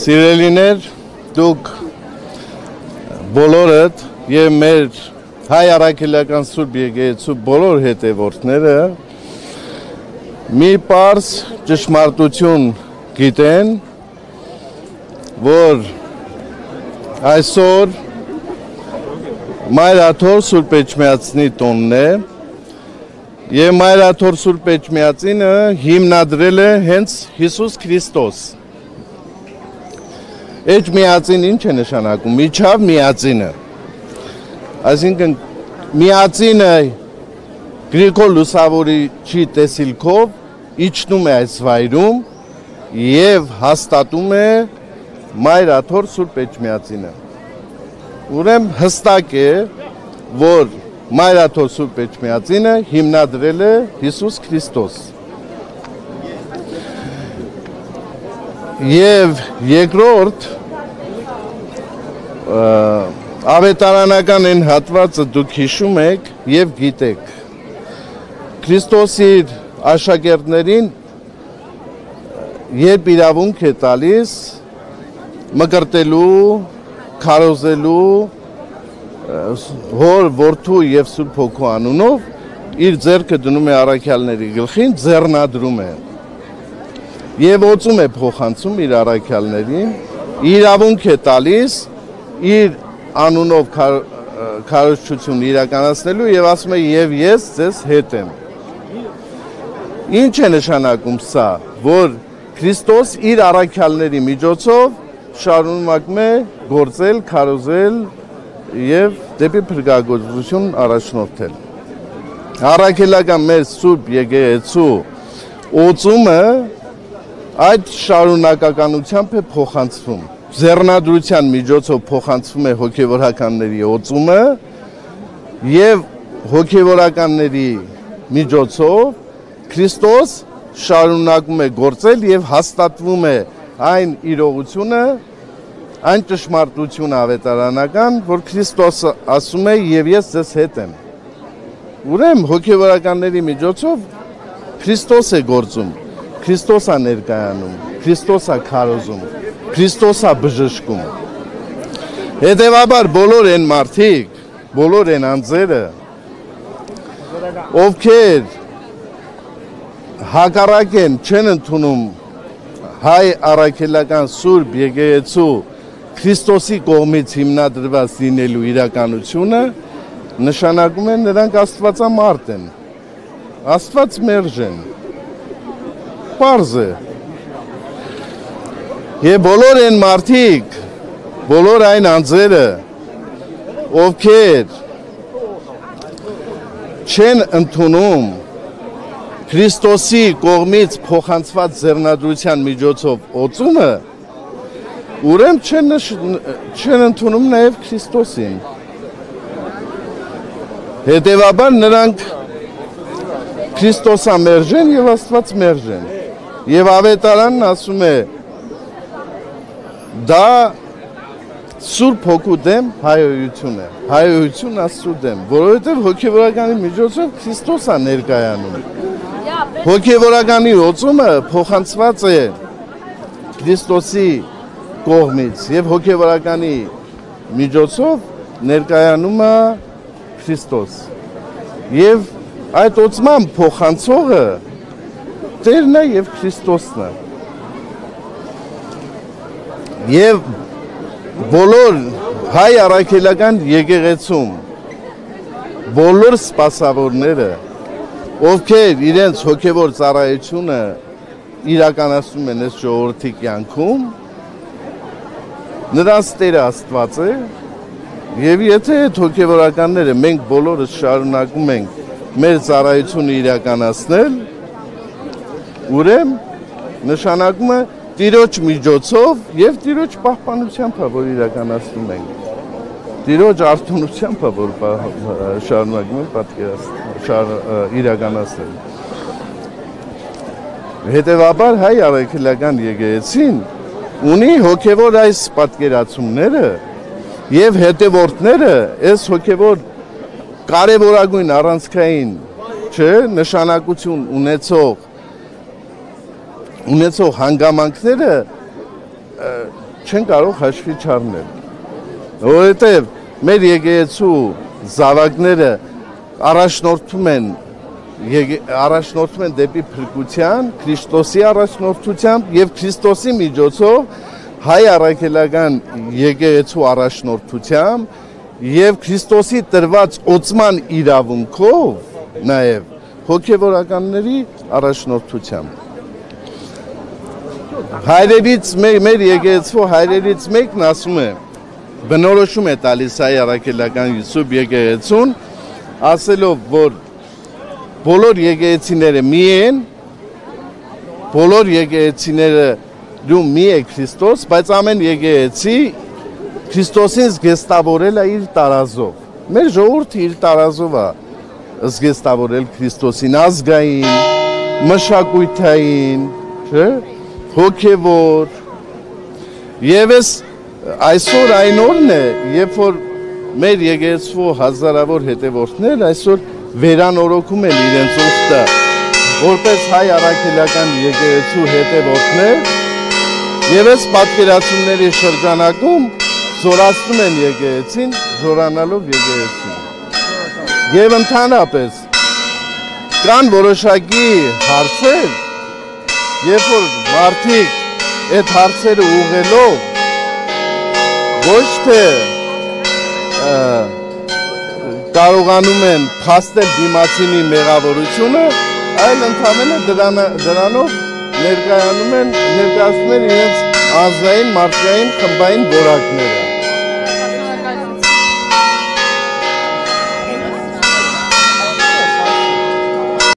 Սիրելիներ, դուք բոլորդ եւ մեր հայ առաքելական Սուրբ Եկեղեցու բոլոր հետևորդները մի պարզ ճշմարտություն գիտեն, որ այսօր Մայրաթոր Սուրբ Էջմիածնի տոնն է եւ Մայրաթոր Սուրբ Էջմիածինը հիմնադրել է հենց Հիսուս Քրիստոս։ Էջմիածին ինչ է նշանակում, միջավ միածինը, այսինքն միածինը գրիգոր լուսավորիչի տեսիլքով իջնում է այս վայրում եւ հաստատում է Մայրաթոր Սուրբ Էջմիածինը։ Ուրեմն հստակ է, որ Մայրաթոր Սուրբ Էջմիածինը հիմնադրել է Հիսուս Քրիստոս։ Եվ երկրորդ ավետարանական այն հատվածը դուք հիշում եք եւ գիտեք։ Քրիստոս իր աշակերտներին երբ իրավունք է տալիս մկրտելու, քարոզելու հոր, որդու եւ Սուրբ Հոգու անունով իր ձեռքը դնում է առաքյալների գլխին, ձեռնադրում է եւ օծում է փոխանցում իր առաքյալներին, իրավունք է տալիս իր անունով քարոզչություն իրականացնելու եւ ասում է եւ ես ձեզ հետ եմ։ Ինչ է նշանակում սա, որ Քրիստոս իր առաքյալների միջոցով շարունակում է գործել, քարոզել եւ դեպի փրկagorություն առաջնորդել։ Առաքելական մեր Սուրբ Եկեղեցու օծումը այդ շարունակականությամբ է փոխանցվում։ Ձեռնադրության միջոցով փոխանցվում է հոգևորականների օծումը եւ հոգևորականների միջոցով Քրիստոս շարունակում է գործել եւ հաստատվում է այն իրողությունը, այն ճշմարտությունը ավետարանական, որ Քրիստոսը ասում է եւ ես ձեզ հետ եմ։ Ուրեմն հոգևորականների միջոցով Քրիստոս է գործում, Քրիստոս է ներկայանում, Քրիստոս է քարոզում, Քրիստոս է բժշկում։ Հետևաբար բոլոր այն մարդիկ, բոլոր այն անձերը, ովքեր հակառակ են, չեն ընդունում հայ առաքելական Սուրբ Եկեղեցու Քրիստոսի կողմից հիմնադրված լինելու իրականությունը, նշանակում են նրանք աստվածամարդ են, Աստված մերժ են, պարզ է։ Եվ բոլոր այն մարդիկ, բոլոր այն անձերը, ովքեր չեն ընդունում Քրիստոսի կողմից փոխանցված ձեռնադրության միջոցով օծումը, ուրեմն չեն ընդունում նաև Քրիստոսին։ Հետևաբար նրանք Քրիստոսամերժ են եւ Աստված մերժ են։ Եվ ավետարանն ասում է, դա Սուրբ Հոգու դեմ հայոյություն է, հայոյություն Աստծու դեմ, որովհետև հոգևորականի միջոցով Քրիստոս է ներկայանում։ Հոգևորականի օծումը փոխանցված է Քրիստոսի կողմից եւ հոգևորականի միջոցով ներկայանում է Քրիստոս։ Եվ այդ օծման փոխանցողը Տերն է եւ Քրիստոսն է։ Եվ բոլոր հայ առաքելական եկեղեցում բոլոր սպասավորները, ովքեր իրենց հոգևոր ծառայությունը իրականացնում են այս ժողովրդի կյանքում, նրանց Տերը Աստված է, եւ եթե այդ հոգևորականները մենք բոլորս շարունակում ենք մեր ծառայությունը իրականացնել, ուրեմն նշանակում է Տիրոջ միջոցով եւ Տիրոջ պահպանությամբ է, որ իրականացնում ենք։ Տիրոջ արթունությամբ է, որ շարունակում ենք իրականացնել։ Հետևաբար հայ առաքելական եկեղեցին ունի հոգևոր այս պատկերացումները, եւ հետևորդները այս հոգեվոր կարևորագույն առանցքային նշանակություն ունեցող հանգամանքները չեն կարող հաշվի չառնել, որովհետև մեր եկեղեցու զավակները առաջնորդվում են դեպի փրկության, Քրիստոսի առաջնորդությամբ եւ Քրիստոսի միջոցով հայ առաքելական եկեղեցու առաջնորդությամբ եւ Քրիստոսի տրված օծման իրավունքով նաեւ հոգեվորականների առաջնորդությամբ։ Հայրերից մեր եկեղեցու հայրերից մեկն ասում է, բնորոշում է տալիս հայ առաքելական Հիսուբ եկեղեցուն, ասելով, որ բոլոր եկեղեցիները մի են, բոլոր եկեղեցիները դու մի է Քրիստոս, բայց ամեն եկեղեցի Քրիստոսին զգեստավորել է իր տարազով։ Մեր ժողովուրդը իր տարազով է զգեստավորել Քրիստոսին ազգային, մշակույթային, հոգևոր։ Եվ այսօր այն օրն է, երբ որ մեր եկեղեցու հազարավոր հետևորդներ այսօր վերանորոգում են իրենց ուխտը, որպես հայ առաքելական եկեղեցու հետևորդներ, եւ այս պատկերացումների շրջանակում զորացնում են եկեղեցին, զորանալով եկեղեցին։ Եվ ընդհանրապես կան որոշակի հարցեր, երբ որ մարդիկ այդ հարցերը ուղղելով ոչ թե կարողանում են փաստել դիմացինի մեղավորությունը, այլ ընդհանրապես դրանով ներկայացնում են իրենց ազգային մարդկային խմբային որակները։